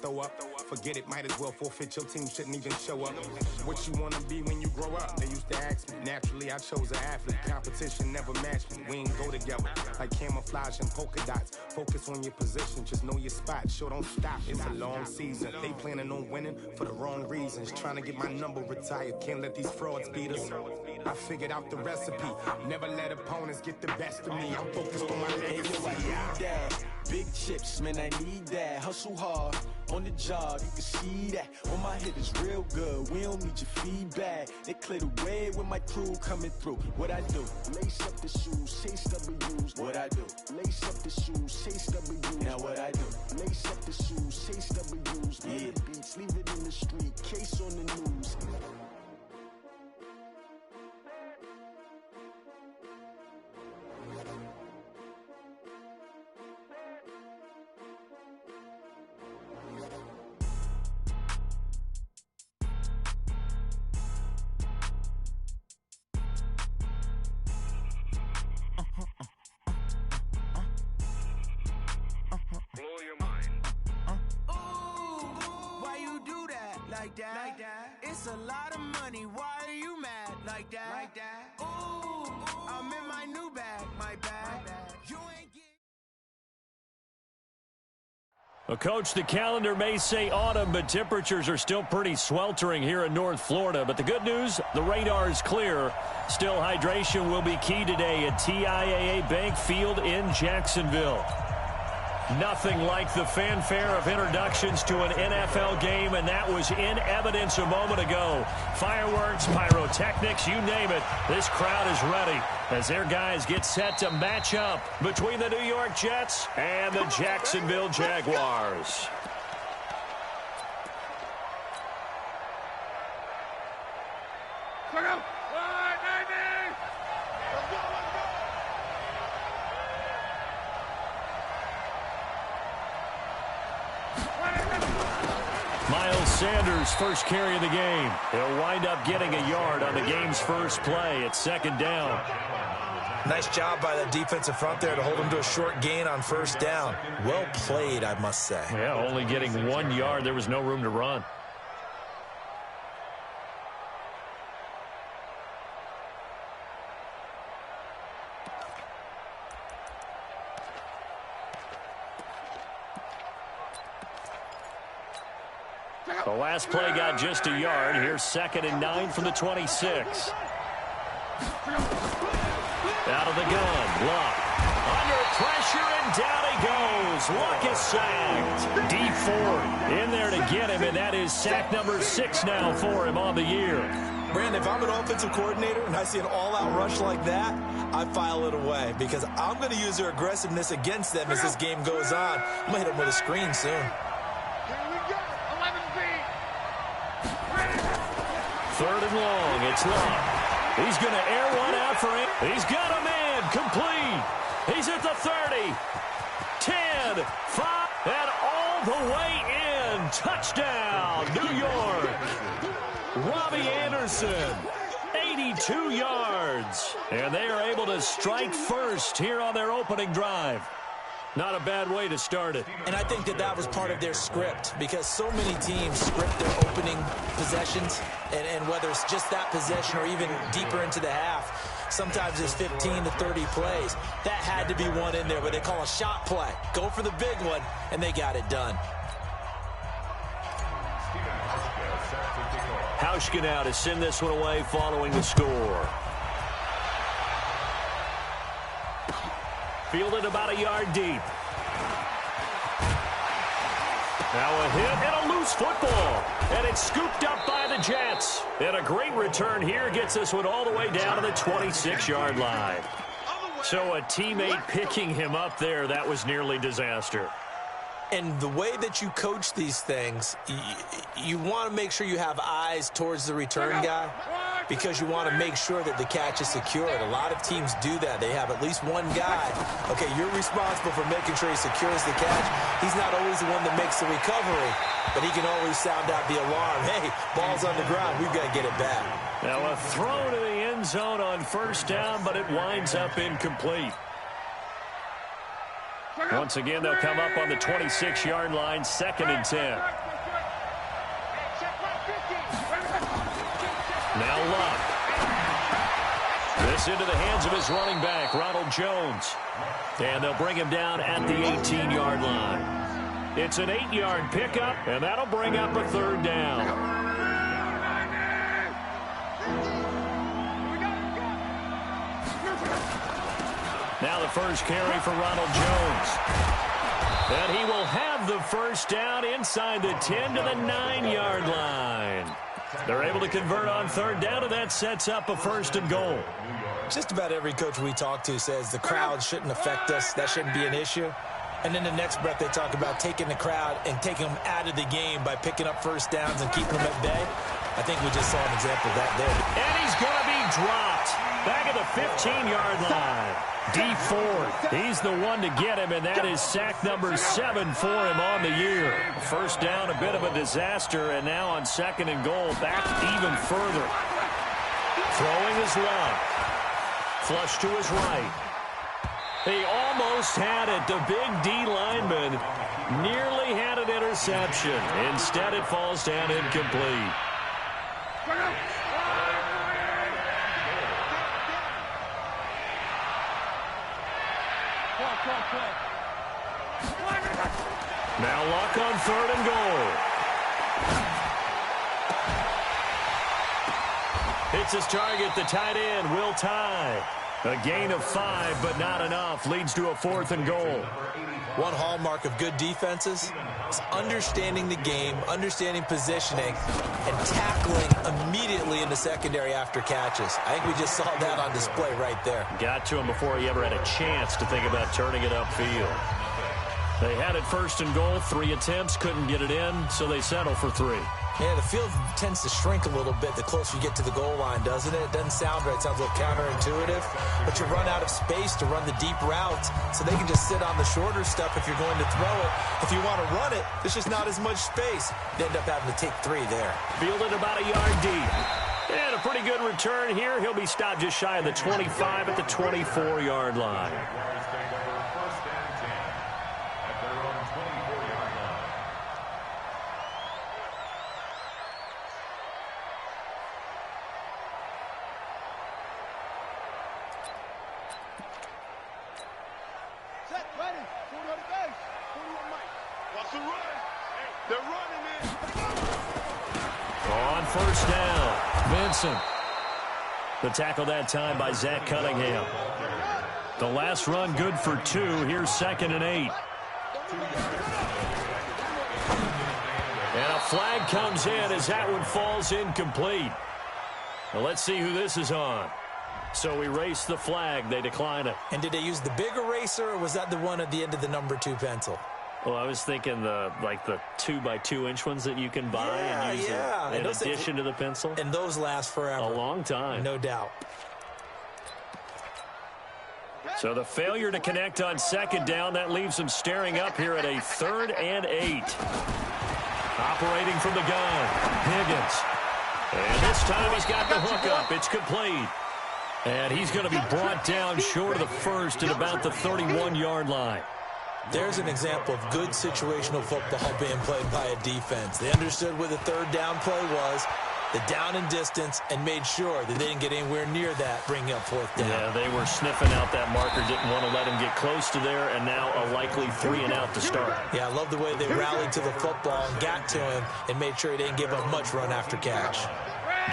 Throw up, forget it, might as well forfeit. Your team shouldn't even show up. What you wanna be when you grow up? They used to ask me. Naturally, I chose an athlete. Competition never matched me. We ain't go together like camouflage and polka dots. Focus on your position, just know your spot. Sure, don't stop. It's a long season. They planning on winning for the wrong reasons. Trying to get my number retired. Can't let these frauds beat us. I figured out the recipe. Never let opponents get the best of me. I'm focused on my legacy. Big chips, man, I need that. Hustle hard on the job, you can see that. On my head is real good, we don't need your feedback. They clear the way with my crew coming through. What I do? Lace up the shoes, chase W's. What I do? Lace up the shoes, chase W's. Now what I do? Lace up the shoes, chase W's. Yeah. Beats, leave it in the street, case on the news. Like that. It's a lot of money. Why are you mad like that? Ooh, I'm in my new bag, my bag. You ain't get. Well, Coach, the calendar may say autumn, but temperatures are still pretty sweltering here in North Florida. But the good news, the radar is clear. Still, hydration will be key today at TIAA Bank Field in Jacksonville. Nothing like the fanfare of introductions to an NFL game, and that was in evidence a moment ago. Fireworks, pyrotechnics, you name it. This crowd is ready as their guys get set to match up between the New York Jets and the Jacksonville Jaguars. Sanders, first carry of the game. He'll wind up getting a yard on the game's first play. It's second down. Nice job by the defensive front there to hold him to a short gain on first down. Well played, I must say. Yeah, only getting 1 yard. There was no room to run. The last play got just a yard. Here's 2nd and 9 from the 26. Out of the gun. Luck. Under pressure, and down he goes. Luck is sacked. D Ford in there to get him, and that is sack number 6 now for him on the year. Brandon, if I'm an offensive coordinator and I see an all-out rush like that, I file it away because I'm going to use their aggressiveness against them as this game goes on. I'm going to hit them with a screen soon. 3rd and long. It's Luck. He's going to air one out for him. He's got a man. Complete. He's at the 30. 10, 5, and all the way in. Touchdown, New York. Robbie Anderson, 82 yards. And they are able to strike first here on their opening drive. Not a bad way to start it. And I think that was part of their script because so many teams script their opening possessions, and whether it's just that possession or even deeper into the half, sometimes it's 15 to 30 plays. That had to be one in there where they call a shot play. Go for the big one, and they got it done. Hauschka now to send this one away following the score. Fielded about a yard deep. Now a hit and a loose football. And it's scooped up by the Jets. And a great return here gets this one all the way down to the 26-yard line. So a teammate picking him up there, that was nearly disaster. And the way that you coach these things, you want to make sure you have eyes towards the return guy because you want to make sure that the catch is secured. A lot of teams do that. They have at least one guy. Okay, you're responsible for making sure he secures the catch. He's not always the one that makes the recovery, but he can always sound out the alarm. Hey, ball's on the ground. We've got to get it back. Now a throw to the end zone on first down, but it winds up incomplete. Once again, they'll come up on the 26-yard line, 2nd and 10. Now Luck. This into the hands of his running back, Ronald Jones. And they'll bring him down at the 18-yard line. It's an 8-yard pickup, and that'll bring up a 3rd down. Now the first carry for Ronald Jones. And he will have the first down inside the 10 to the 9-yard line. They're able to convert on 3rd down, and that sets up a 1st and goal. Just about every coach we talk to says the crowd shouldn't affect us. That shouldn't be an issue. And then the next breath they talk about taking the crowd and taking them out of the game by picking up 1st downs and keeping them at bay. I think we just saw an example of that there. And he's going to be dropped back at the 15-yard line. D Ford, he's the one to get him, and that is sack number 7 for him on the year. 1st down, a bit of a disaster, and now on 2nd and goal, back even further. Throwing his left. Flush to his right. He almost had it. The big D lineman nearly had an interception. Instead, it falls down incomplete. Now Luck on 3rd and goal. Hits his target, the tight end, Will Tye. A gain of 5, but not enough. Leads to a 4th and goal. One hallmark of good defenses is understanding the game, understanding positioning, and tackling immediately in the secondary after catches. I think we just saw that on display right there. Got to him before he ever had a chance to think about turning it upfield. They had it 1st and goal, 3 attempts, couldn't get it in, so they settle for 3. Yeah, the field tends to shrink a little bit the closer you get to the goal line, doesn't it? It doesn't sound right. It sounds a little counterintuitive. But you run out of space to run the deep routes, so they can just sit on the shorter stuff if you're going to throw it. If you want to run it, there's just not as much space. You end up having to take 3 there. Fielded about a yard deep. And a pretty good return here. He'll be stopped just shy of the 25 at the 24-yard line. On 1st down, Vincent. The tackle that time by Zach Cunningham. The last run good for 2. Here's 2nd and 8. And a flag comes in as that one falls incomplete. Now let's see who this is on. So erase the flag. They decline it. And did they use the big eraser, or was that the one at the end of the number 2 pencil? Well, I was thinking the 2x2-inch ones that you can buy and use in addition to the pencil. And those last forever. A long time. No doubt. So the failure to connect on 2nd down, that leaves them staring up here at a 3rd and 8. Operating from the gun, Higgins. And this time he's got the hook up. It's complete. And he's going to be brought down short of the 1st at about the 31-yard line. There's an example of good situational football being played by a defense. They understood where the 3rd down play was, the down and distance, and made sure that they didn't get anywhere near that, bringing up 4th down. Yeah, they were sniffing out that marker, didn't want to let him get close to there, and now a likely 3 and out to start. Yeah, I love the way they rallied to the football and got to him and made sure he didn't give up much run after catch.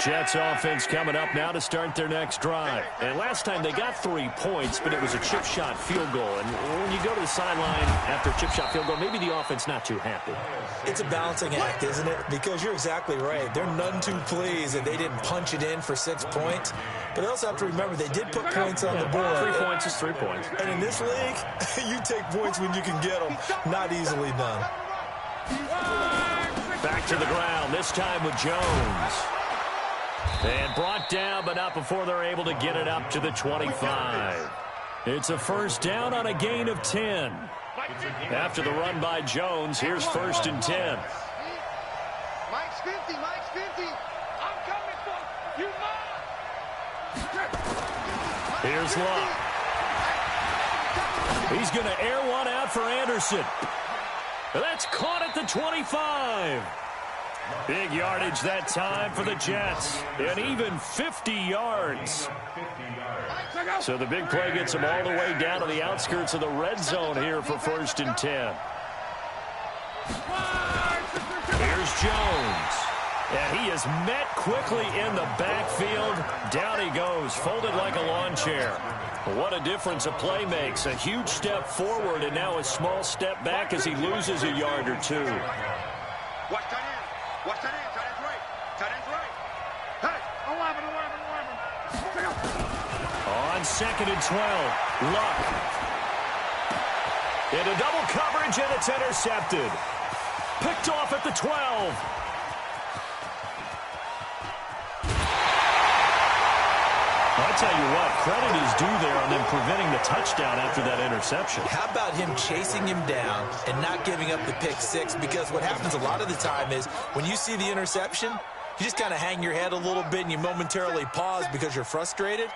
Jets offense coming up now to start their next drive. And last time they got 3 points, but it was a chip shot field goal. And when you go to the sideline after a chip shot field goal, maybe the offense not too happy. It's a balancing act, isn't it? Because you're exactly right. They're none too pleased that they didn't punch it in for 6 points. But they also have to remember they did put points on the board. 3 points is 3 points. And in this league, you take points when you can get them. Not easily done. Back to the ground, this time with Jones. And brought down, but not before they're able to get it up to the 25. It's a 1st down on a gain of 10. After the run by Jones, here's 1st and 10. Mike's 50, Mike's 50. I'm coming for you, Mike. Here's Luck. He's going to air one out for Anderson. That's caught at the 25. Big yardage that time for the Jets. And even 50 yards. So the big play gets them all the way down to the outskirts of the red zone here for 1st and 10. Here's Jones. And he is met quickly in the backfield. Down he goes, folded like a lawn chair. What a difference a play makes. A huge step forward and now a small step back as he loses a yard or two. Watch tight end. Watch tight end. Tight end's right. Tight end's right. Hey, 11. On 2nd and 12, Luck. Into double coverage, and it's intercepted. Picked off at the 12. I'll tell you what, credit is due there on them preventing the touchdown after that interception. How about him chasing him down and not giving up the pick six? Because what happens a lot of the time is when you see the interception, you just kind of hang your head a little bit and you momentarily pause because you're frustrated.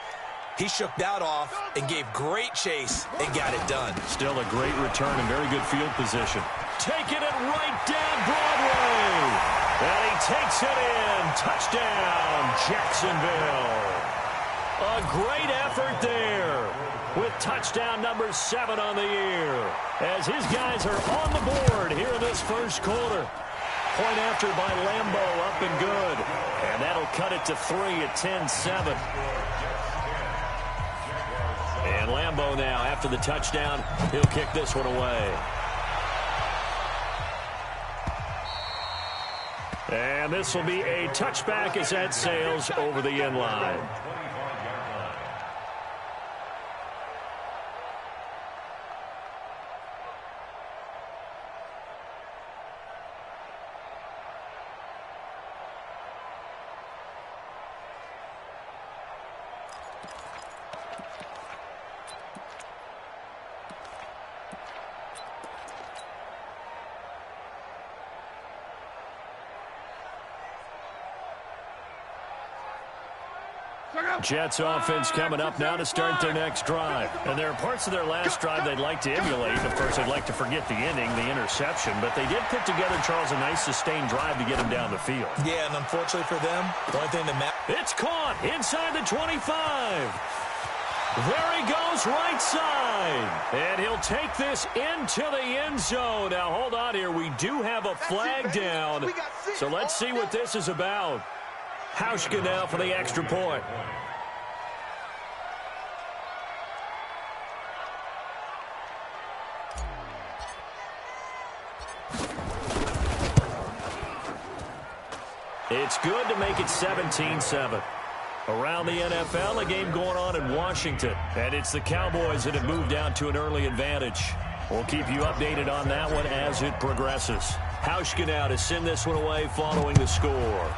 He shook that off and gave great chase and got it done. Still a great return and very good field position. Taking it right down Broadway. And he takes it in. Touchdown, Jacksonville. A great effort there with touchdown number 7 on the year as his guys are on the board here in this first quarter. Point after by Lambo, up and good. And that'll cut it to 3 at 10-7. And Lambo now, after the touchdown, he'll kick this one away. And this will be a touchback as that sails over the end line. Jets offense coming up now to start their next drive. And there are parts of their last drive they'd like to emulate. Of course, they'd like to forget the ending, the interception. But they did put together, Charles, a nice sustained drive to get them down the field. Yeah, and unfortunately for them, the only thing that matters. It's caught inside the 25. There he goes, right side. And he'll take this into the end zone. Now, hold on here. We do have a flag down. So let's see what this is about. Hauschka now for the extra point. It's good to make it 17-7. Around the NFL, a game going on in Washington. And it's the Cowboys that have moved down to an early advantage. We'll keep you updated on that one as it progresses. Hauschka now to send this one away following the score.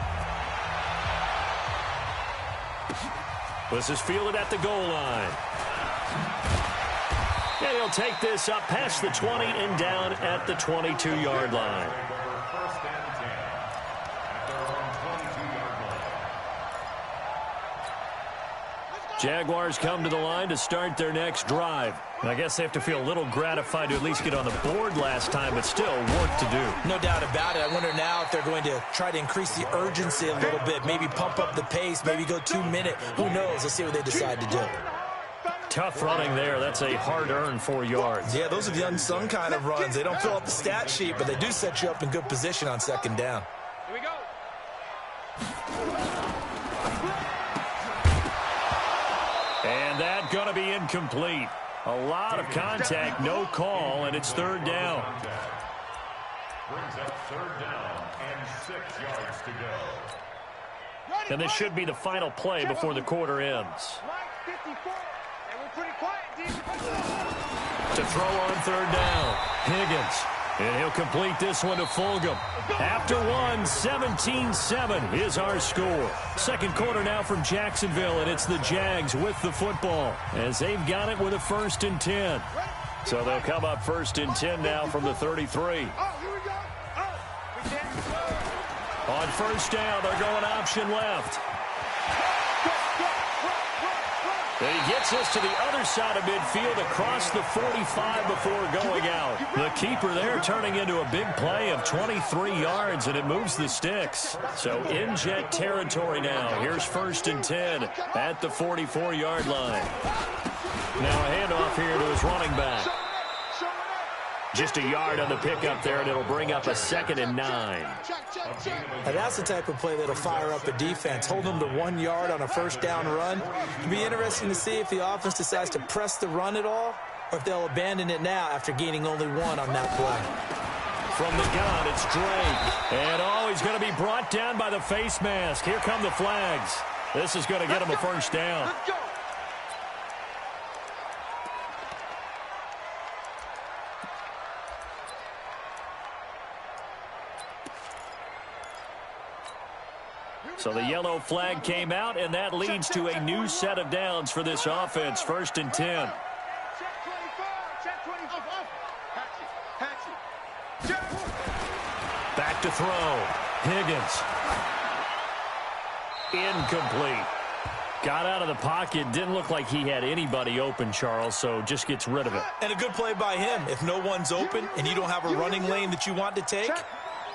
This is fielded at the goal line. And he'll take this up past the 20 and down at the 22-yard line. Jaguars come to the line to start their next drive. I guess they have to feel a little gratified to at least get on the board last time, but still work to do. No doubt about it. I wonder now if they're going to try to increase the urgency a little bit, maybe pump up the pace, maybe go 2-minute. Who knows? Let's see what they decide to do. Tough running there. That's a hard-earned 4 yards. Yeah, those are the unsung kind of runs. They don't fill out the stat sheet, but they do set you up in good position on second down. Here we go. And that going to be incomplete. A lot of contact, no call, and it's third down. Brings up third down and 6 yards to go. And this should be the final play before the quarter ends. Mike 54. And we're pretty quiet, D. To throw on third down, Higgins. And he'll complete this one to Fulgham. After one, 17-7 is our score. Second quarter now from Jacksonville, and it's the Jags with the football as they've got it with a 1st and 10. So they'll come up 1st and 10 now from the 33. On first down, they're going option left. And he gets this to the other side of midfield across the 45 before going out. The keeper there turning into a big play of 23 yards, and it moves the sticks. So in jet territory now. Here's 1st and 10 at the 44-yard line. Now a handoff here to his running back. Just a yard on the pickup there, and it'll bring up a 2nd and 9. Now that's the type of play that'll fire up a defense. Hold them to 1 yard on a 1st down run. It'll be interesting to see if the offense decides to press the run at all, or if they'll abandon it now after gaining only 1 on that play. From the gun, it's Drake. And, he's going to be brought down by the face mask. Here come the flags. This is going to get him a 1st down. Let's go. So the yellow flag came out, and that leads to a new set of downs for this offense. 1st and 10. Check 24. Check 24. Hatchie. Back to throw. Higgins. Incomplete. Got out of the pocket. Didn't look like he had anybody open, Charles, so just gets rid of it. And a good play by him. If no one's open and you don't have a running lane that you want to take,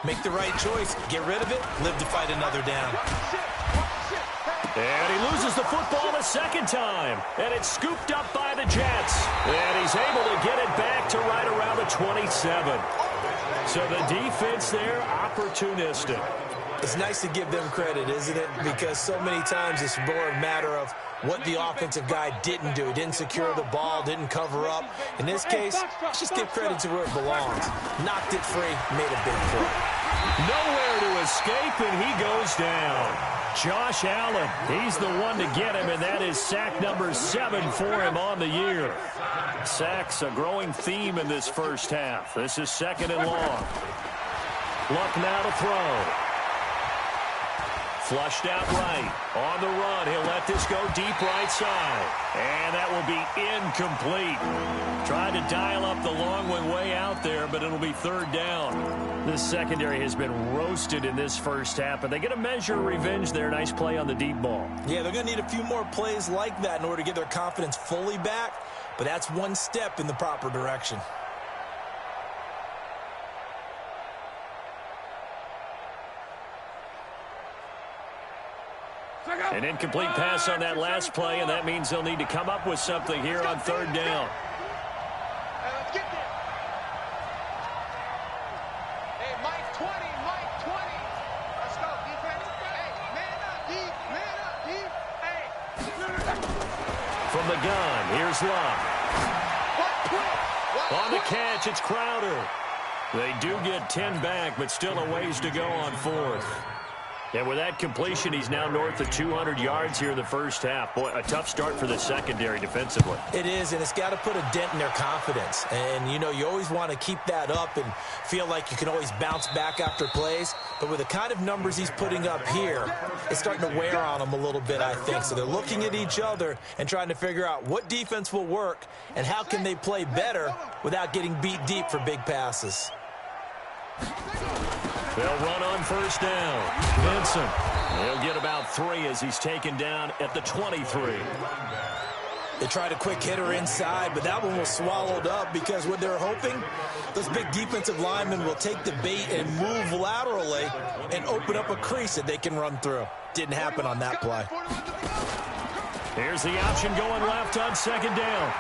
make the right choice. Get rid of it. Live to fight another down. And he loses the football a 2nd time. And it's scooped up by the Jets. And he's able to get it back to right around the 27. So the defense there, opportunistic. It's nice to give them credit, isn't it? Because so many times it's more a matter of what the offensive guy didn't do. He didn't secure the ball, didn't cover up. In this case, let's just give credit to where it belongs. Knocked it free, made a big play. Nowhere to escape, and he goes down. Josh Allen, he's the one to get him, and that is sack number 7 for him on the year. Sacks, a growing theme in this 1st half. This is 2nd and long. Luck now to throw. Flushed out right. On the run, he'll let this go deep right side. And that will be incomplete. Tried to dial up the long one way out there, but it'll be 3rd down. This secondary has been roasted in this 1st half, and they get a measure of revenge there. Nice play on the deep ball. Yeah, they're going to need a few more plays like that in order to get their confidence fully back, but that's one step in the proper direction. An incomplete pass on that last play, and that means they'll need to come up with something here on 3rd down. Hey, let's get there. Hey, Mike 20, Mike 20. Let's go, defense. Hey, man up, deep, man up, deep. Hey. From the gun, here's Luck. On the catch, it's Crowder. They do get 10 back, but still a ways to go on 4th. And with that completion, he's now north of 200 yards here in the 1st half. Boy, a tough start for the secondary defensively. It is, and it's got to put a dent in their confidence. And, you know, you always want to keep that up and feel like you can always bounce back after plays. But with the kind of numbers he's putting up here, it's starting to wear on them a little bit, I think. So they're looking at each other and trying to figure out what defense will work and how can they play better without getting beat deep for big passes. They'll run on 1st down. Vincent, he'll get about 3 as he's taken down at the 23. They tried a quick hitter inside, but that one was swallowed up because what they're hoping, those big defensive linemen will take the bait and move laterally and open up a crease that they can run through. Didn't happen on that play. Here's the option going left on 2nd down.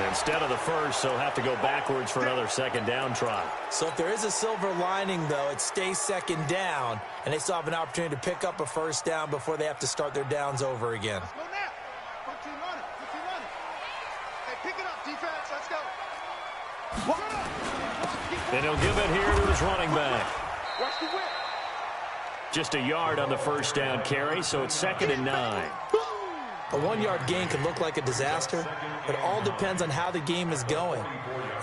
Instead of the 1st, they'll have to go backwards for another 2nd down try. So if there is a silver lining, though, it stays 2nd down, and they still have an opportunity to pick up a 1st down before they have to start their downs over again. Let's go now. Put team running. Put team running. Hey, pick it up, defense. Let's go. And he'll give it here to his running back. Watch the whip. Just a yard on the 1st down carry, so it's 2nd and 9. A 1-yard gain can look like a disaster, but it all depends on how the game is going.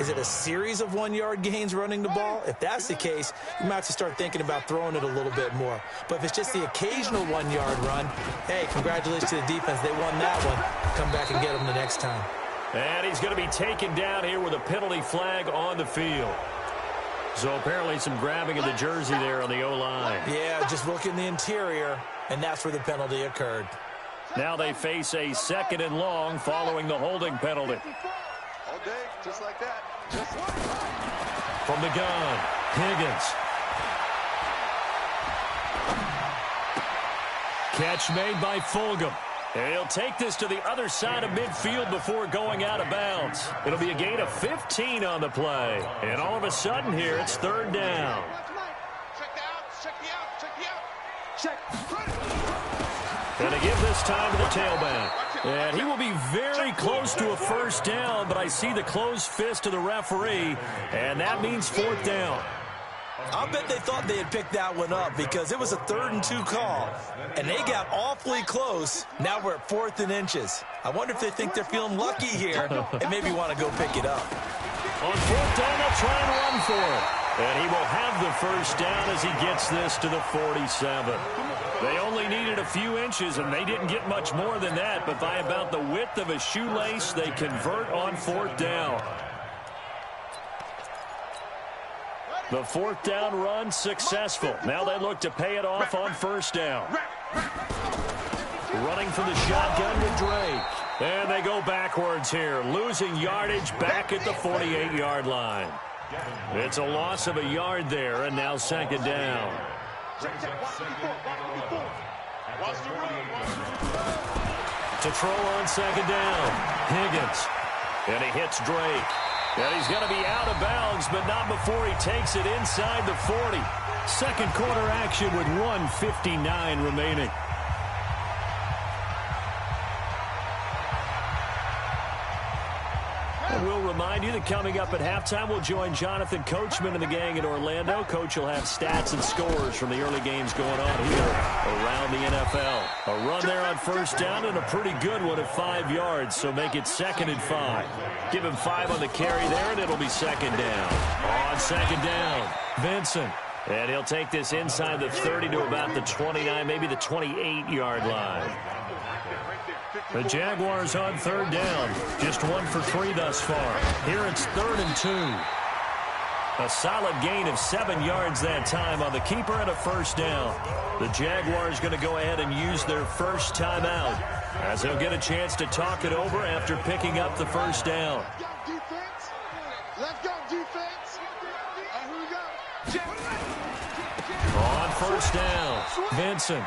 Is it a series of 1-yard gains running the ball? If that's the case, you might have to start thinking about throwing it a little bit more. But if it's just the occasional 1-yard run, hey, congratulations to the defense. They won that one. Come back and get them the next time. And he's going to be taken down here with a penalty flag on the field. So apparently some grabbing of the jersey there on the O-line. Yeah, just look in the interior, and that's where the penalty occurred. Now they face a 2nd and long following the holding penalty. All day, just like that. From the gun, Higgins. Catch made by Fulgham. And he'll take this to the other side of midfield before going out of bounds. It'll be a gain of 15 on the play. And all of a sudden here, it's 3rd down. And to give this time to the tailback. And he will be very close to a 1st down, but I see the closed fist of the referee, and that means 4th down. I'll bet they thought they had picked that one up because it was a 3rd and 2 call, and they got awfully close. Now we're at 4th and inches. I wonder if they think they're feeling lucky here and maybe want to go pick it up. On 4th down, they'll try and run for it. And he will have the 1st down as he gets this to the 47. They only needed a few inches, and they didn't get much more than that, but by about the width of a shoelace, they convert on 4th down. The 4th down run successful. Now they look to pay it off on 1st down. Running from the shotgun with Drake. And they go backwards here, losing yardage back at the 48-yard line. It's a loss of a yard there, and now 2nd down. To throw on 2nd down, Higgins. And he hits Drake. And he's going to be out of bounds, but not before he takes it inside the 40. 2nd quarter action with 1:59 remaining. We'll remind you that coming up at halftime, we'll join Jonathan Coachman and the gang at Orlando. Coach will have stats and scores from the early games going on here around the NFL. A run there on 1st down and a pretty good one at 5 yards, so make it 2nd and 5. Give him 5 on the carry there, and it'll be 2nd down. On 2nd down, Vincent. And he'll take this inside the 30 to about the 29, maybe the 28-yard line. The Jaguars on 3rd down. Just 1 for 3 thus far. Here it's 3rd and 2. A solid gain of 7 yards that time on the keeper and a 1st down. The Jaguars going to go ahead and use their first timeout as they'll get a chance to talk it over after picking up the 1st down. Let's go, defense. Here we go. On 1st down, Vincent.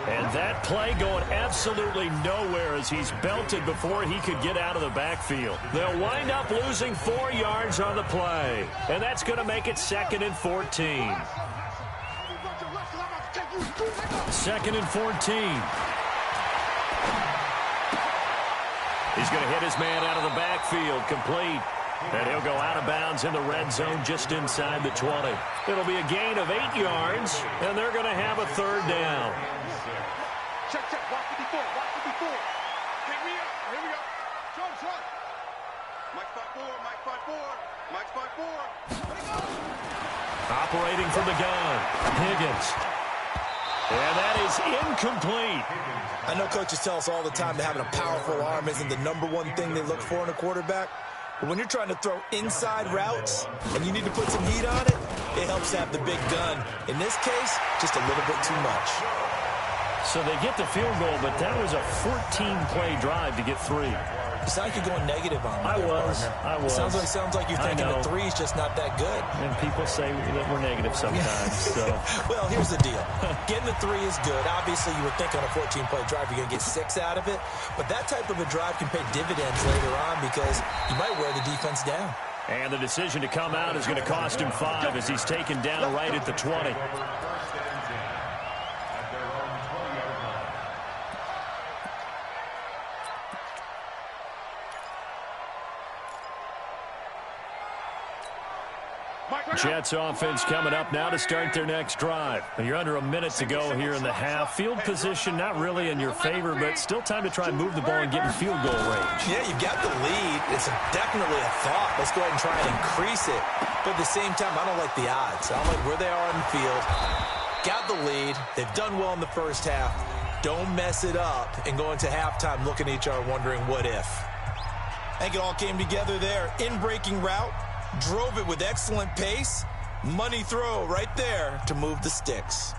And that play going absolutely nowhere as he's belted before he could get out of the backfield. They'll wind up losing 4 yards on the play. And that's going to make it 2nd and 14. 2nd and 14. He's going to hit his man out of the backfield, complete. And he'll go out of bounds in the red zone just inside the 20. It'll be a gain of 8 yards, and they're going to have a 3rd down. Check, watch 54, watch 54. Pick me up, here we go. Truck. Mike 5-4, Mike 5-4, Mike 5-4. Operating from the gun, Higgins. And that is incomplete. I know coaches tell us all the time that having a powerful arm isn't the #1 thing they look for in a quarterback. But when you're trying to throw inside routes and you need to put some heat on it, it helps to have the big gun. In this case, just a little bit too much. So they get the field goal, but that was a 14-play drive to get 3. You sound like you're going negative on me. I was. Sounds like you're thinking the 3's just not that good. And people say that we're negative sometimes. So. Well, here's the deal. Getting the 3 is good. Obviously, you would think on a 14-play drive you're going to get 6 out of it. But that type of a drive can pay dividends later on because you might wear the defense down. And the decision to come out is going to cost him 5 as he's taken down right at the 20. Jets offense coming up now to start their next drive. You're under a minute to go here in the half. Field position not really in your favor, but still time to try and move the ball and get in field goal range. Yeah, you've got the lead. It's definitely a thought. Let's go ahead and try and increase it. But at the same time, I don't like the odds. I don't like where they are on the field. Got the lead. They've done well in the first half. Don't mess it up and go into halftime looking at each other wondering what if. I think it all came together there. In-breaking route. Drove it with excellent pace. Money throw right there to move the sticks.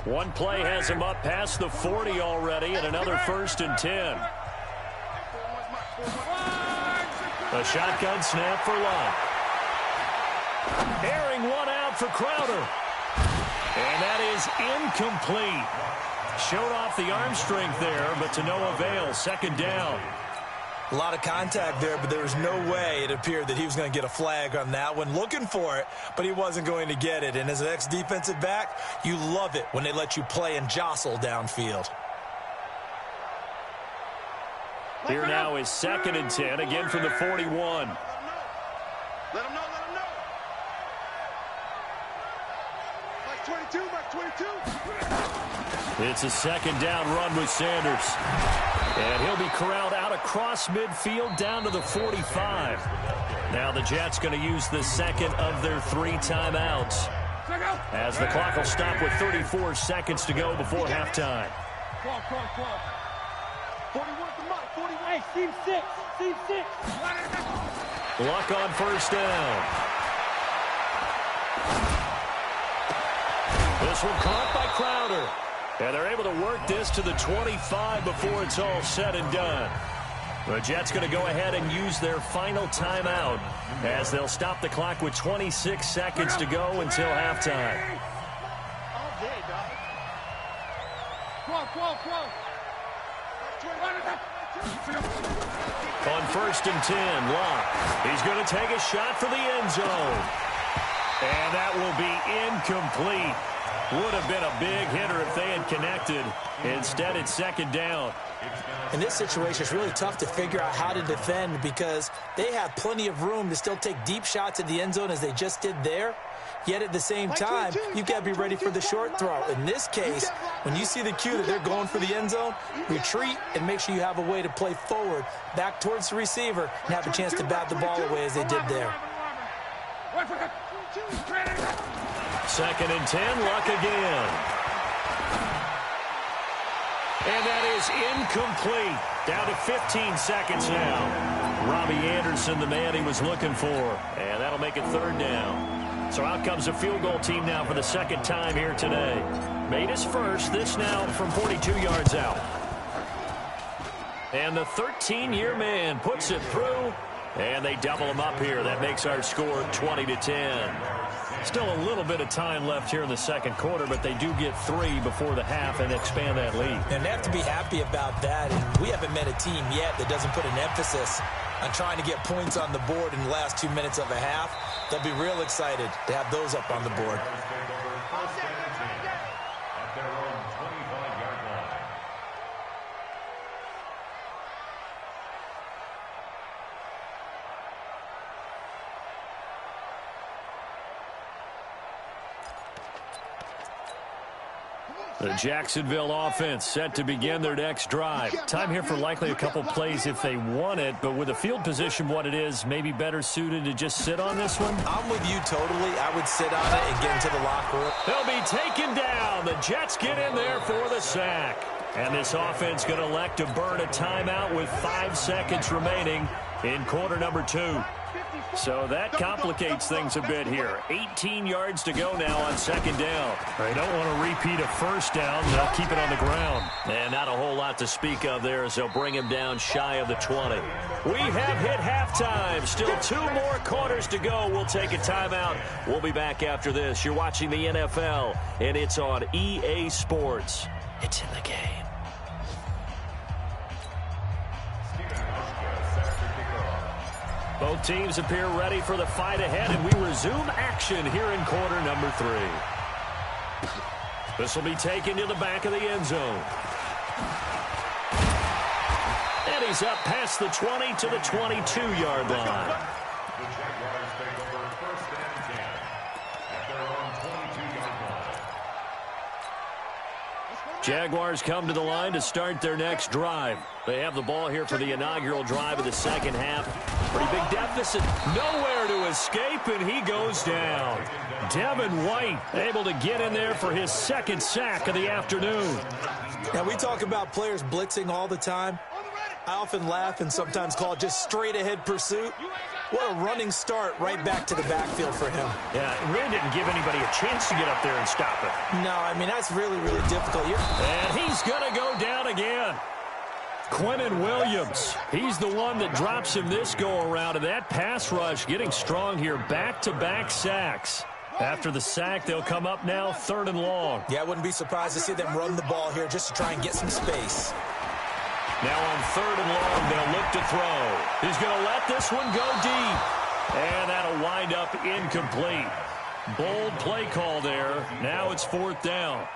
One play has him up past the 40 already, and another 1st and 10. A shotgun snap for Love. Airing one out for Crowder. And that is incomplete. Showed off the arm strength there, but to no avail. 2nd down. A lot of contact there, but there was no way it appeared that he was going to get a flag on that one. Looking for it, but he wasn't going to get it. And as an ex-defensive back, you love it when they let you play and jostle downfield. Here now is 2nd and 10, again from the 41. Let him know. Mike 22, Mike 22. It's a 2nd down run with Sanders. And he'll be corralled out across midfield down to the 45. Now the Jets going to use the 2nd of their 3 timeouts, as the clock will stop with 34 seconds to go before halftime. 41 to Mike, 41. Hey, Steve 6. Luck on 1st down. This one caught by Crowder. And they're able to work this to the 25 before it's all said and done. The Jets going to go ahead and use their final timeout, as they'll stop the clock with 26 seconds to go until halftime. All day, dog. On 1st and 10, Locke. He's going to take a shot for the end zone. And that will be incomplete. Would have been a big hitter if they had connected. Instead, it's 2nd down. In this situation, it's really tough to figure out how to defend, because they have plenty of room to still take deep shots at the end zone as they just did there. Yet at the same time, you've got to be ready for the short throw. In this case, when you see the cue that they're going for the end zone, retreat and make sure you have a way to play forward, back towards the receiver, and have a chance to bat the ball away as they did there. 2nd and 10, Luck again. And that is incomplete. Down to 15 seconds now. Robbie Anderson, the man he was looking for. And that'll make it 3rd down. So out comes a field goal team now for the 2nd time here today. Made his first, this now from 42 yards out. And the 13-year man puts it through. And they double him up here. That makes our score 20-10. Still a little bit of time left here in the 2nd quarter, but they do get 3 before the half and expand that lead. And they have to be happy about that. And we haven't met a team yet that doesn't put an emphasis on trying to get points on the board in the last 2 minutes of a half. They'll be real excited to have those up on the board. The Jacksonville offense set to begin their next drive. Time here for likely a couple plays if they want it, but with the field position what it is, maybe better suited to just sit on this one? I'm with you totally. I would sit on it and get into the locker room. They'll be taken down. The Jets get in there for the sack. And this offense going to elect to burn a timeout with 5 seconds remaining in quarter number 2. So that complicates things a bit here. 18 yards to go now on 2nd down. They don't want to repeat a 1st down. They'll keep it on the ground. And not a whole lot to speak of there as they'll bring him down shy of the 20. We have hit halftime. Still 2 more quarters to go. We'll take a timeout. We'll be back after this. You're watching the NFL, and it's on EA Sports. It's in the game. Both teams appear ready for the fight ahead, and we resume action here in quarter number 3. This will be taken to the back of the end zone. And he's up past the 20 to the 22-yard line. The Jaguars take over 1st and 10 at their own 22-yard line. Jaguars come to the line to start their next drive. They have the ball here for the inaugural drive of the 2nd half. Pretty big deficit. Nowhere to escape, and he goes down. Devin White able to get in there for his 2nd sack of the afternoon. Now, we talk about players blitzing all the time. I often laugh and sometimes call it just straight-ahead pursuit. What a running start right back to the backfield for him. Yeah, it really didn't give anybody a chance to get up there and stop it. No, I mean, that's really, really difficult. And he's going to go down again. Quinnen Williams, he's the one that drops him this go-around, and that pass rush getting strong here, back-to-back sacks. After the sack, they'll come up now 3rd and long. Yeah, I wouldn't be surprised to see them run the ball here just to try and get some space. Now on 3rd and long, they'll look to throw. He's going to let this one go deep. And that'll wind up incomplete. Bold play call there. Now it's 4th down.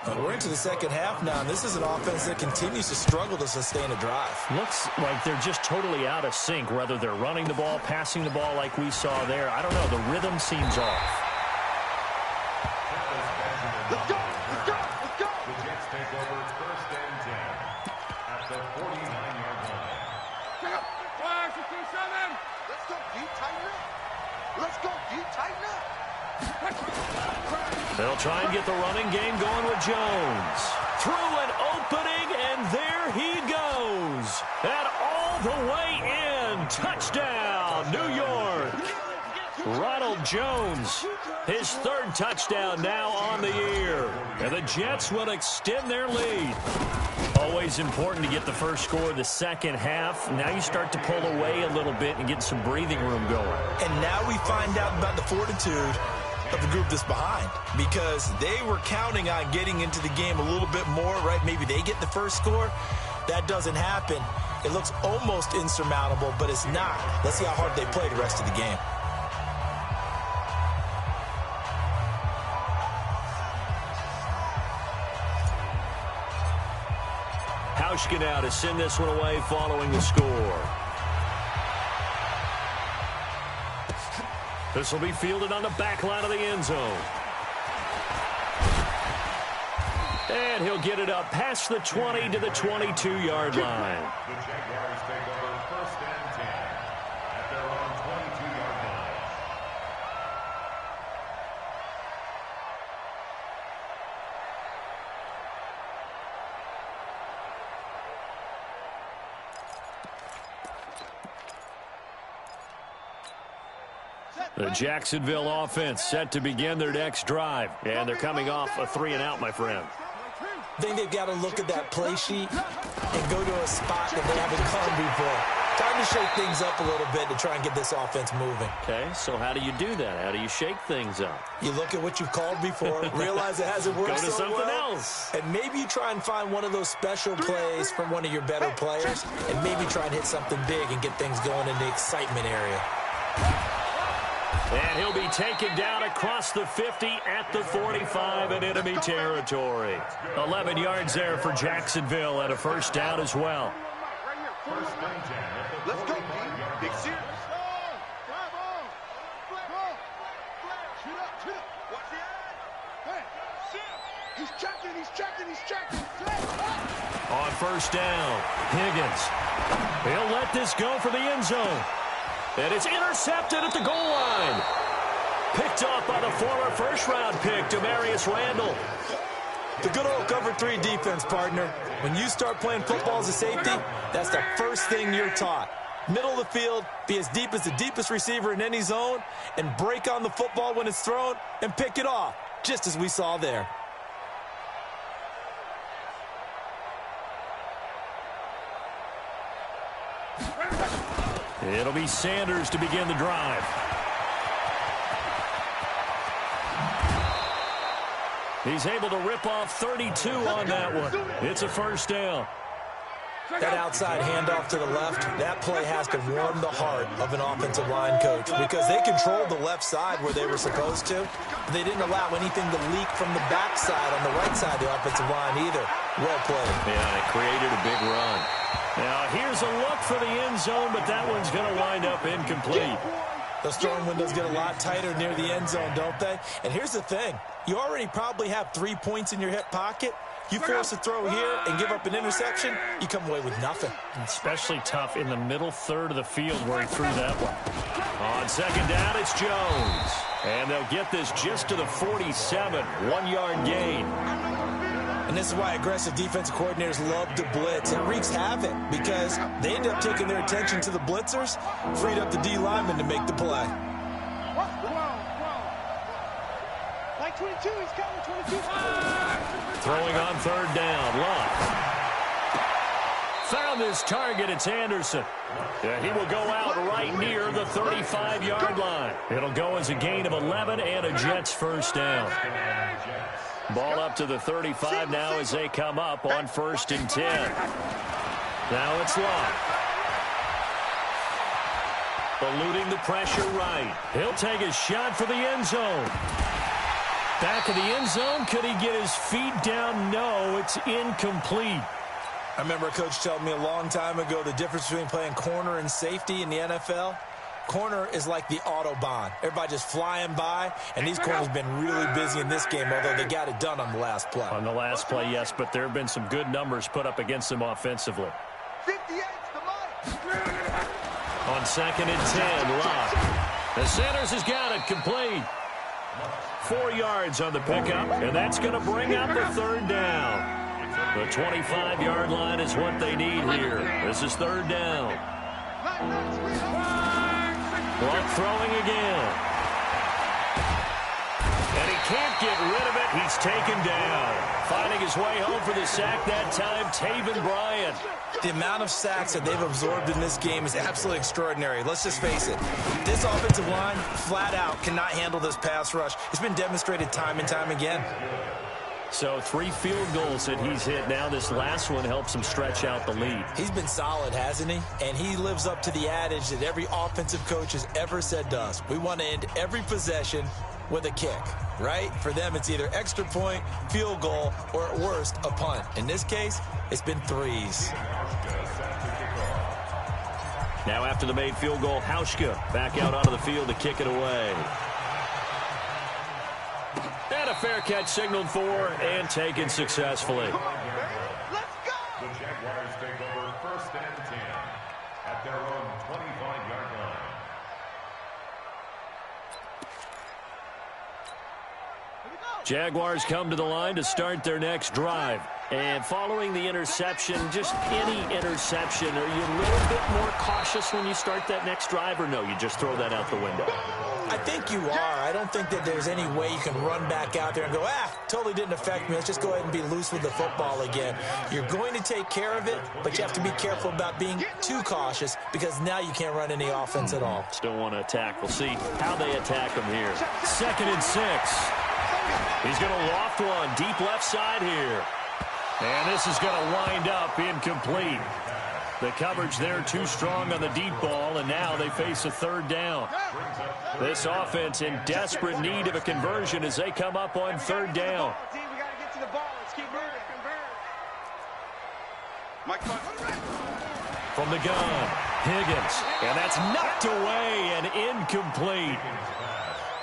We're into the second half now, and this is an offense that continues to struggle to sustain a drive. Looks like they're just totally out of sync, whether they're running the ball, passing the ball like we saw there. I don't know. The rhythm seems off. Let's go! Let's go! Let's go! The Jets take over 1st and 10 at the 49-yard line. Let's go, D, tighten up. Let's go, D, tighten up. They'll try and get the running game going with Jones. Through an opening, and there he goes. And all the way in. Touchdown, New York. Ronald Jones, his 3rd touchdown now on the year. And the Jets will extend their lead. Always important to get the first score of the second half. Now you start to pull away a little bit and get some breathing room going. And now we find out about the fortitude of the group that's behind, because they were counting on getting into the game a little bit more, right? Maybe they get the first score. That doesn't happen. It looks almost insurmountable, but it's not. Let's see how hard they play the rest of the game. Hauschka now to send this one away following the score. This will be fielded on the back line of the end zone. And he'll get it up past the 20 to the 22-yard line. The Jaguars take over 1st and 10 at their own 22-yard line. The Jacksonville offense set to begin their next drive. And thee coming off a 3-and-out, my friend. I think they've got to look at that play sheet and go to a spot that they haven't gone before. Time to shake things up a little bit to try and get this offense moving. Okay, so how do you do that? How do you shake things up? You look at what you've called before, realize it hasn't worked Go to so something well, else. and maybe you try and find one of those special plays from one of your better players, and maybe try and hit something big and get things going in the excitement area. And he'll be taken down across the 50 at the 45 in enemy territory. 11 yards there for Jacksonville and a 1st down as well. 1st and 10 at the Let's go, D. 45-yard Big line. serious. He's checking. On 1st down, Higgins. He'll let this go for the end zone. And it's intercepted at the goal line. Picked off by the former 1st-round pick, Demarius Randall. The good old cover 3 defense, partner. When you start playing football as a safety, that's the first thing you're taught. Middle of the field, be as deep as the deepest receiver in any zone, and break on the football when it's thrown and pick it off, just as we saw there. It'll be Sanders to begin the drive. He's able to rip off 32 on that one. It's a 1st down. That outside handoff to the left, that play has to warm the heart of an offensive line coach, because they controlled the left side where they were supposed to. They didn't allow anything to leak from the backside on the right side of the offensive line either. Well played. Yeah, it created a big run. Now, here's a look for the end zone, but that one's going to wind up incomplete. Those throwing windows get a lot tighter near the end zone, don't they? And here's the thing. You already probably have 3 points in your hip pocket. You force a throw here and give up an interception, you come away with nothing. Especially tough in the middle 3rd of the field where he threw that one. On 2nd down, it's Jones. And they'll get this just to the 47, 1-yard gain. And And this is why aggressive defensive coordinators love to blitz. It wreaks havoc because they end up taking their attention to the blitzers, freed up the D lineman to make the play. Like 22, he's coming, 22. Throwing on third down, Love. Found his target, it's Anderson. Yeah, he will go out right near the 35-yard line. It'll go as a gain of 11 and a Jets first down. Ball up to the 35 now as they come up on 1st and 10. Now it's Love. Eluding the pressure right. He'll take a shot for the end zone. Back of the end zone. Could he get his feet down? No, it's incomplete. I remember a coach telling me a long time ago the difference between playing corner and safety in the NFL. Corner is like the Autobahn. Everybody just flying by, and these corners have been really busy in this game, although they got it done on the last play. On the last play, yes, but there have been some good numbers put up against them offensively. 58's the mark. On 2nd and 10, Love. The Sanders has got it complete. 4 yards on the pickup, and that's going to bring up the 3rd down. The 25-yard line is what they need here. This is 3rd down. Love throwing again. And he can't get rid of it. He's taken down. Finding his way home for the sack that time, Taven Bryan. The amount of sacks that they've absorbed in this game is absolutely extraordinary. Let's just face it. This offensive line, flat out, cannot handle this pass rush. It's been demonstrated time and time again. So 3 field goals that he's hit now. This last one helps him stretch out the lead. He's been solid, hasn't he? And he lives up to the adage that every offensive coach has ever said to us. We want to end every possession with a kick, right? For them, it's either extra point, field goal, or at worst, a punt. In this case, it's been 3s. Now after the made field goal, Hauschka back out onto the field to kick it away. And a fair catch signaled for and taken successfully. Let's go! The Jaguars take over 1st and 10 at their own 25-yard line. Jaguars come to the line to start their next drive. And following the interception, just any interception, are you a little bit more cautious when you start that next drive, or no, you just throw that out the window? I think you are. I don't think that there's any way you can run back out there and go, totally didn't affect me. Let's just go ahead and be loose with the football again. You're going to take care of it, but you have to be careful about being too cautious because now you can't run any offense at all. Still want to attack. We'll see how they attack them here. 2nd and 6. He's going to loft one deep left side here. And this is going to wind up incomplete. The coverage there too strong on the deep ball, and now they face a 3rd down. This offense in desperate need of a conversion as they come up on 3rd down. We got to get to the ball. Let's keep moving. From the gun, Higgins. And that's knocked away and incomplete.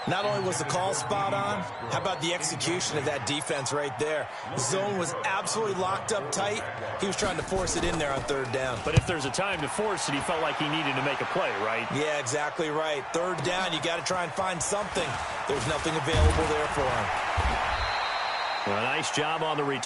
Not only was the call spot on, how about the execution of that defense right there? The zone was absolutely locked up tight. He was trying to force it in there on 3rd down. But if there's a time to force it, he felt like he needed to make a play, right? Yeah, exactly right. 3rd down, you got to try and find something. There's nothing available there for him. Well, nice job on the return.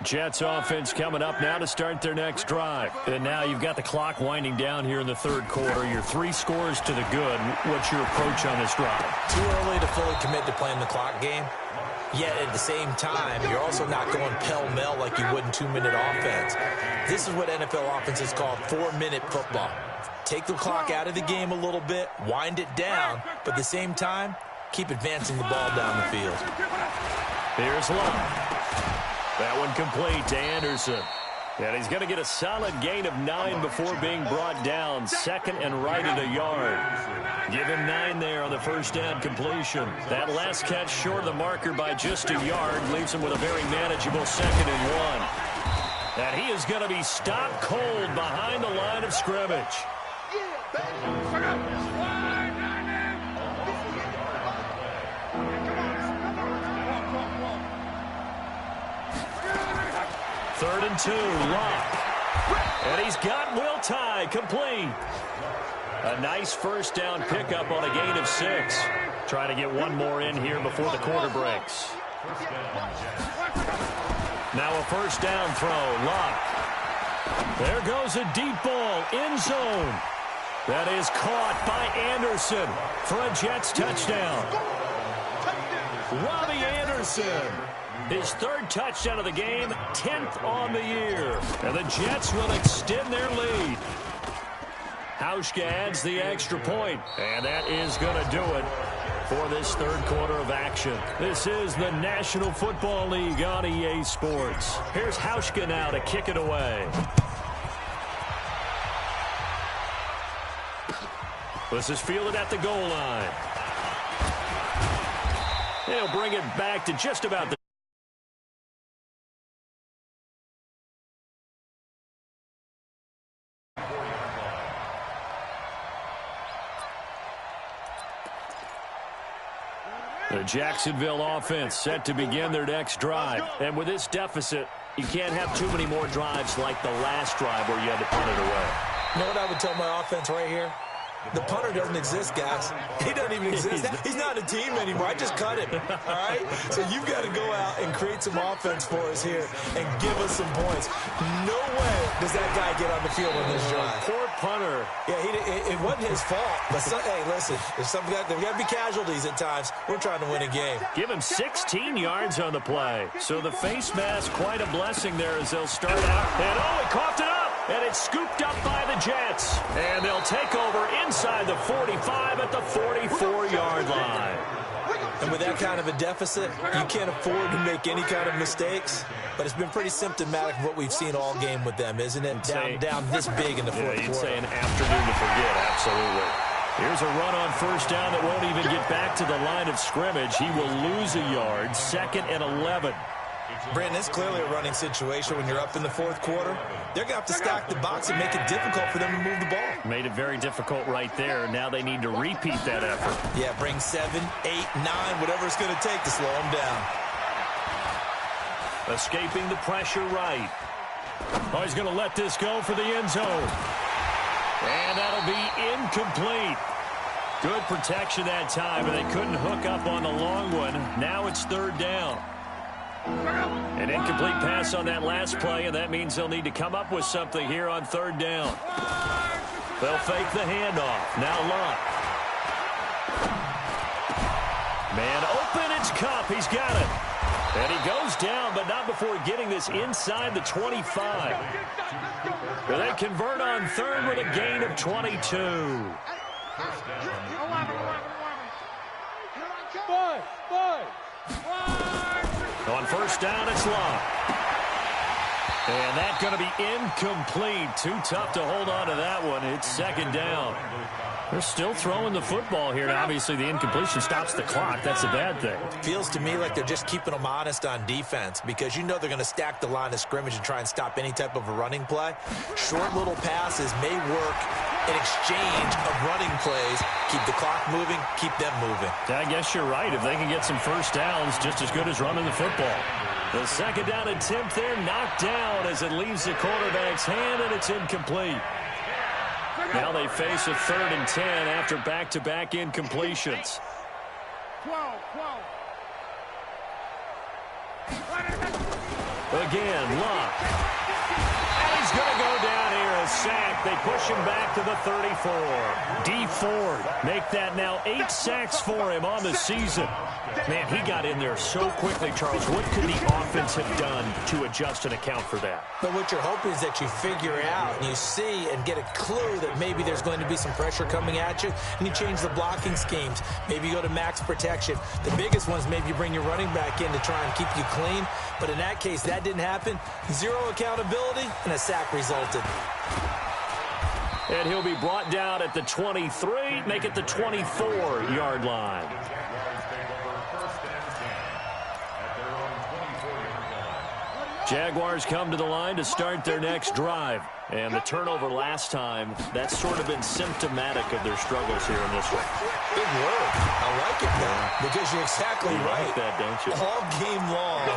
Jets offense coming up now to start their next drive. And now you've got the clock winding down here in the 3rd quarter. You're 3 scores to the good. What's your approach on this drive? Too early to fully commit to playing the clock game. Yet at the same time, you're also not going pell-mell like you would in 2-minute offense. This is what NFL offenses call 4-minute football. Take the clock out of the game a little bit, wind it down, but at the same time, keep advancing the ball down the field. Here's Love. That one complete to Anderson. And he's going to get a solid gain of 9 before being brought down. 2nd and right at a yard. Give him 9 there on the 1st down completion. That last catch short of the marker by just a yard leaves him with a very manageable 2nd and 1. And he is going to be stopped cold behind the line of scrimmage. Third and 2, Love. And he's got Will Tye complete. A nice first down pickup on a gain of 6. Trying to get one more in here before the quarter breaks. Now a first down throw. Luck. There goes a deep ball. End zone. That is caught by Anderson for a Jets touchdown. Robbie Anderson. His 3rd touchdown of the game, 10th on the year. And the Jets will extend their lead. Hauschka adds the extra point, and that is going to do it for this 3rd quarter of action. This is the National Football League on EA Sports. Here's Hauschka now to kick it away. This is fielded at the goal line. He'll bring it back to just about the Jacksonville offense set to begin their next drive. And with this deficit, you can't have too many more drives like the last drive where you had to punt it away. You know what I would tell my offense right here? The punter doesn't exist, guys. He doesn't even exist. He's not a team anymore. I just cut him, all right? So you've got to go out and create some offense for us here and give us some points. No way does that guy get on the field on this drive. Poor punter. Yeah, it wasn't his fault. But hey, listen, there's got to be casualties at times. We're trying to win a game. Give him 16 yards on the play. So the face mask, quite a blessing there as they'll start out. And he coughed it up. And it's scooped up by the Jets. And they'll take over inside the 45 at the 44-yard line. And with that kind of a deficit, you can't afford to make any kind of mistakes. But it's been pretty symptomatic of what we've seen all game with them, isn't it? Down this big in the fourth quarter. You'd say an afternoon to forget, absolutely. Here's a run on first down that won't even get back to the line of scrimmage. He will lose a yard, 2nd and 11. Brandon, it's clearly a running situation when you're up in the fourth quarter. They're going to have to stack the box and make it difficult for them to move the ball. Made it very difficult right there. Now they need to repeat that effort. Yeah, bring 7, 8, 9, whatever it's going to take to slow them down. Escaping the pressure right. Oh, he's going to let this go for the end zone. And that'll be incomplete. Good protection that time, but they couldn't hook up on the long one. Now it's 3rd down. An incomplete pass on that last play, and that means they'll need to come up with something here on 3rd down. They'll fake the handoff. Now Luck. Man open, it's Kupp. He's got it. And he goes down, but not before getting this inside the 25. They convert on 3rd with a gain of 22. On first down, it's Luck. And that's going to be incomplete. Too tough to hold on to that one. It's 2nd down. They're still throwing the football here. Now, obviously, the incompletion stops the clock. That's a bad thing. Feels to me like they're just keeping them honest on defense because you know they're going to stack the line of scrimmage and try and stop any type of a running play. Short little passes may work in exchange of running plays. Keep the clock moving, keep them moving. I guess you're right. If they can get some first downs, just as good as running the football. The 2nd down attempt there knocked down as it leaves the quarterback's hand, and it's incomplete. Now they face a 3rd and 10 after back-to-back incompletions. 12. Again, Luck. And he's going to go down here, a sack. They push him back to the 34. D. Ford make that now 8 sacks for him on the season. Man, he got in there so quickly, Charles. What could the offense have done to adjust and account for that? But what you're hoping is that you figure out and you see and get a clue that maybe there's going to be some pressure coming at you, and you change the blocking schemes. Maybe you go to max protection. The biggest one is maybe you bring your running back in to try and keep you clean. But in that case, that didn't happen. 0 accountability, and a sack resulted. And he'll be brought down at the 23, make it the 24-yard line. Jaguars come to the line to start their next drive. And the turnover last time, that's sort of been symptomatic of their struggles here in this one. Good word. I like it, man, because you're exactly right. You like that, don't you? All game long,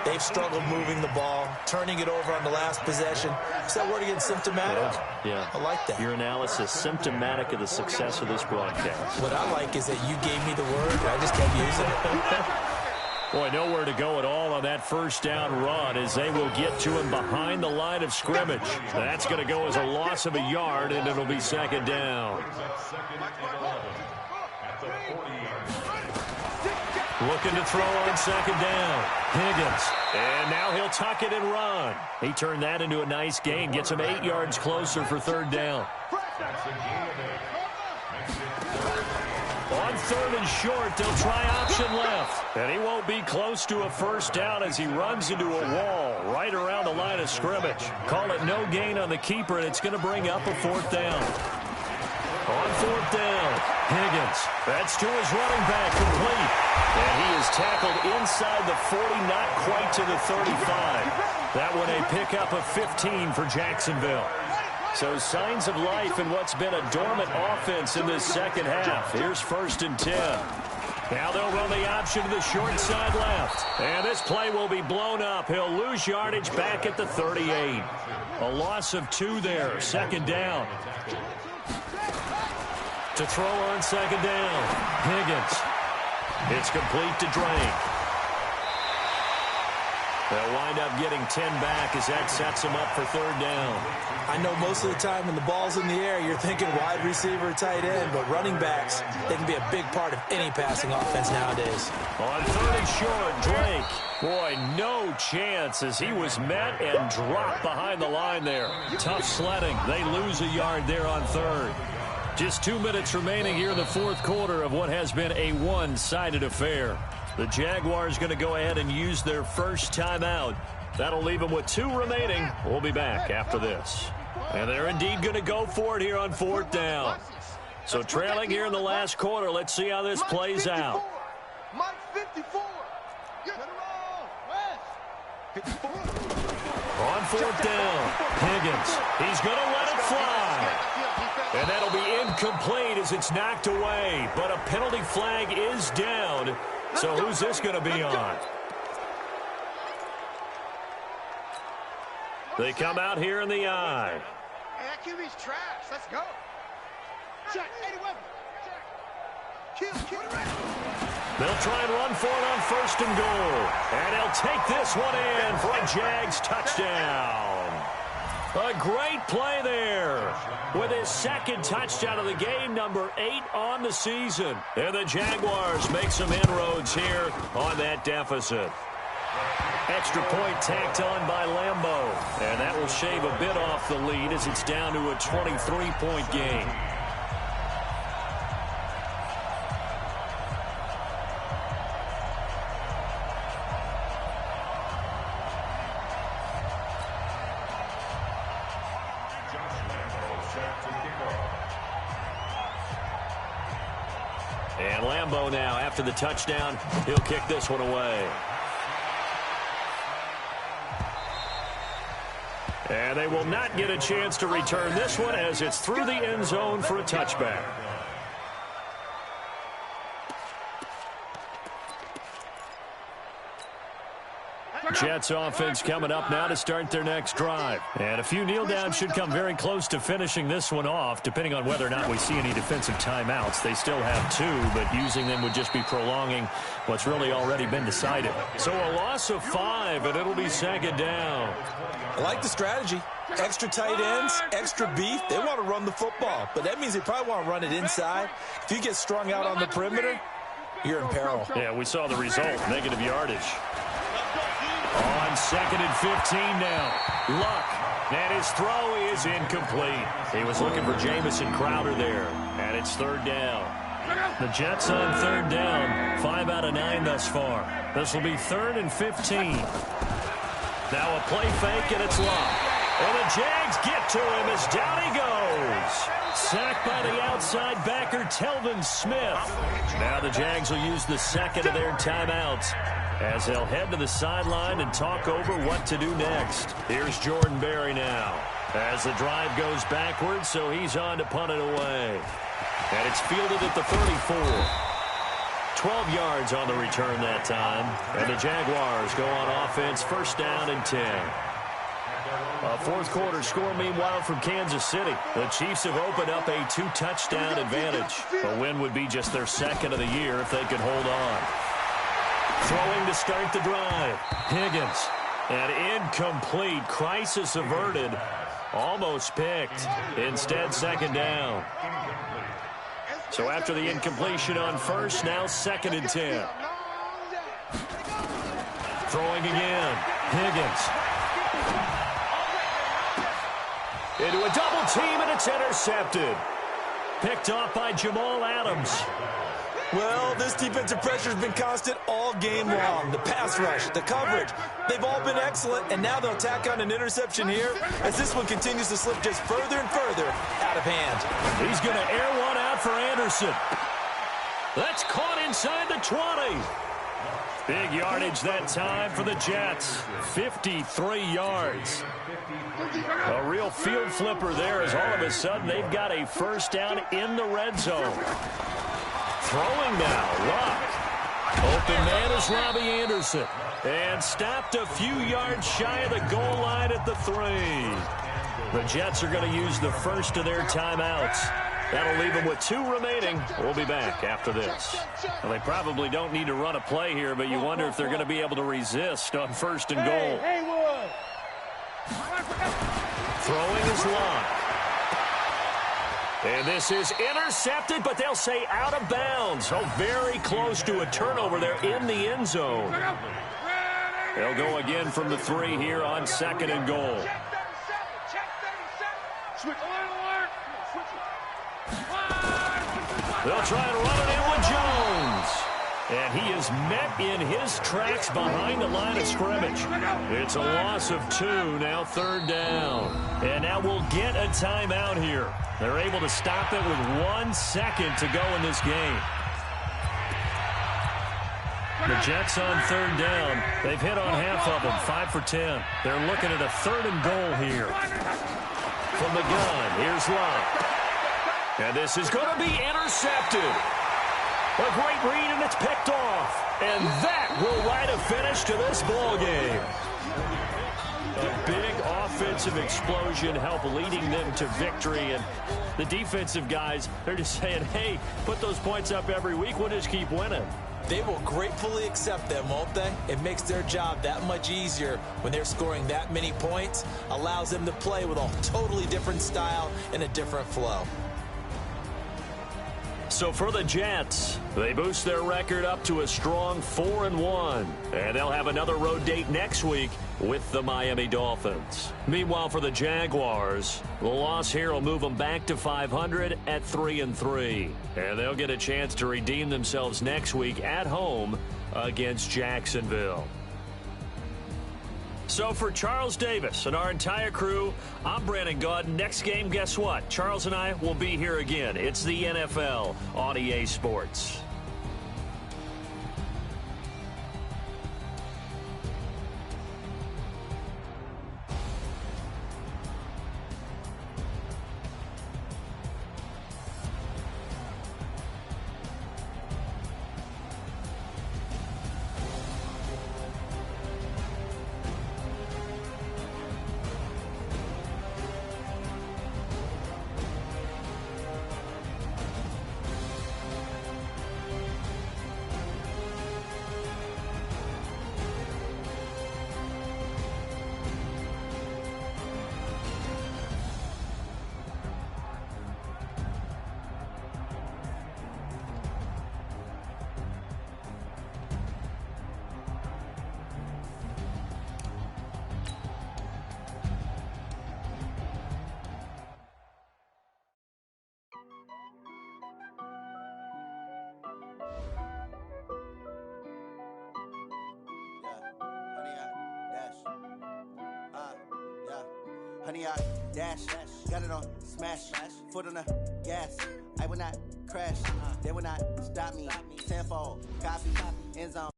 they've struggled moving the ball, turning it over on the last possession. Is that word again, symptomatic? Yeah. I like that. Your analysis, symptomatic of the success of this broadcast. What I like is that you gave me the word, and I just kept using it. Boy, nowhere to go at all on that first down run as they will get to him behind the line of scrimmage. That's going to go as a loss of a yard, and it'll be second down. Looking to throw on second down. Higgins. And now he'll tuck it and run. He turned that into a nice gain. Gets him 8 yards closer for third down. On third and short, they'll try option left. And he won't be close to a first down as he runs into a wall right around the line of scrimmage. Call it no gain on the keeper, and it's going to bring up a fourth down. On fourth down, Higgins. That's to his running back, complete. And he is tackled inside the 40, not quite to the 35. That one a pickup of 15 for Jacksonville. So signs of life in what's been a dormant offense in this second half. Here's first and 10. Now they'll run the option to the short side left. And this play will be blown up. He'll lose yardage back at the 38. A loss of 2 there. Second down. To throw on second down. Higgins. It's complete to Drake. They'll wind up getting 10 back as that sets them up for third down. I know most of the time when the ball's in the air, you're thinking wide receiver, tight end, but running backs, they can be a big part of any passing offense nowadays. On third and short, Drake. Boy, no chance as he was met and dropped behind the line there. Tough sledding. They lose a yard there on third. Just 2 minutes remaining here in the fourth quarter of what has been a one-sided affair. The Jaguars going to go ahead and use their first timeout. That'll leave them with 2 remaining. We'll be back after this. And they're indeed going to go for it here on fourth down. So trailing here in the last quarter, let's see how this plays out. Mike 54. On fourth down, Higgins. He's going to let it fly. And that'll be incomplete as it's knocked away. But a penalty flag is down. So who's this going to be on? They come out here in the eye. Hey, that QB's trash. Let's go. Check. 81. Check. They'll try and run for it on first and goal. And he'll take this one in for a Jags touchdown. A great play there with his second touchdown of the game, number 8 on the season. And the Jaguars make some inroads here on that deficit. Extra point tacked on by Lambeau. And that will shave a bit off the lead as it's down to a 23-point game. And Lambeau now, after the touchdown, he'll kick this one away. And they will not get a chance to return this one as it's through the end zone for a touchback. Jets offense coming up now to start their next drive. And a few kneel downs should come very close to finishing this one off, depending on whether or not we see any defensive timeouts. They still have 2, but using them would just be prolonging what's really already been decided. So a loss of 5, and it'll be second down. I like the strategy. Extra tight ends, extra beef. They want to run the football, but that means they probably want to run it inside. If you get strung out on the perimeter, you're in peril. Yeah, we saw the result, negative yardage. On second and 15 now. Luck. And his throw is incomplete. He was looking for Jamison Crowder there. And it's third down. The Jets on third down. 5 out of 9 thus far. This will be third and 15. Now a play fake, and it's Luck. And the Jags get to him as down he goes. Sacked by the outside backer, Telvin Smith. Now the Jags will use the second of their timeouts as they'll head to the sideline and talk over what to do next. Here's Jordan Berry now. As the drive goes backwards, so he's on to punt it away. And it's fielded at the 34. 12 yards on the return that time. And the Jaguars go on offense, first down and 10. A fourth quarter score, meanwhile, from Kansas City. The Chiefs have opened up a 2-touchdown advantage. A win would be just their second of the year if they could hold on. Throwing to start the drive. Higgins. And incomplete. Crisis averted. Almost picked. Instead, second down. So after the incompletion on first, now second and 10. Throwing again. Higgins. Into a double team, and it's intercepted. Picked off by Jamal Adams. Well, this defensive pressure has been constant all game long. The pass rush, the coverage, they've all been excellent, and now they'll tack on an interception here as this one continues to slip just further and further out of hand. He's going to air one out for Anderson. That's caught inside the 20. Big yardage that time for the Jets. 53 yards. A real field flipper there as all of a sudden they've got a first down in the red zone. Throwing now, Luck. Open man is Robbie Anderson. And stopped a few yards shy of the goal line at the 3. The Jets are going to use the first of their timeouts. That'll leave them with 2 remaining. We'll be back after this. Well, they probably don't need to run a play here, but you wonder if they're going to be able to resist on first and goal. Throwing is Luck. And this is intercepted, but they'll say out of bounds. So very close to a turnover there in the end zone. They'll go again from the 3 here on second and goal. They'll try and run it in with Jones. And he is met in his tracks behind the line of scrimmage. It's a loss of 2, now third down. And now we'll get a timeout here. They're able to stop it with 1 second to go in this game. The Jets on third down. They've hit on half of them, 5 for 10. They're looking at a third and goal here. From the gun, here's Luck. And this is going to be intercepted. A great read, and it's picked off. And that will write a finish to this ball game. A big offensive explosion help leading them to victory. And the defensive guys, they're just saying, hey, put those points up every week. We'll just keep winning. They will gratefully accept them, won't they? It makes their job that much easier when they're scoring that many points. Allows them to play with a totally different style and a different flow. So for the Jets, they boost their record up to a strong 4-1. And they'll have another road date next week with the Miami Dolphins. Meanwhile, for the Jaguars, the loss here will move them back to 500 at 3-3. And they'll get a chance to redeem themselves next week at home against Jacksonville. So for Charles Davis and our entire crew, I'm Brandon Gaudin. Next game, guess what? Charles and I will be here again. It's the NFL on EA Sports. Honey, I dash, got it on smash, foot on the gas. I will not crash, they will not stop me. Tenfold, copy, end zone.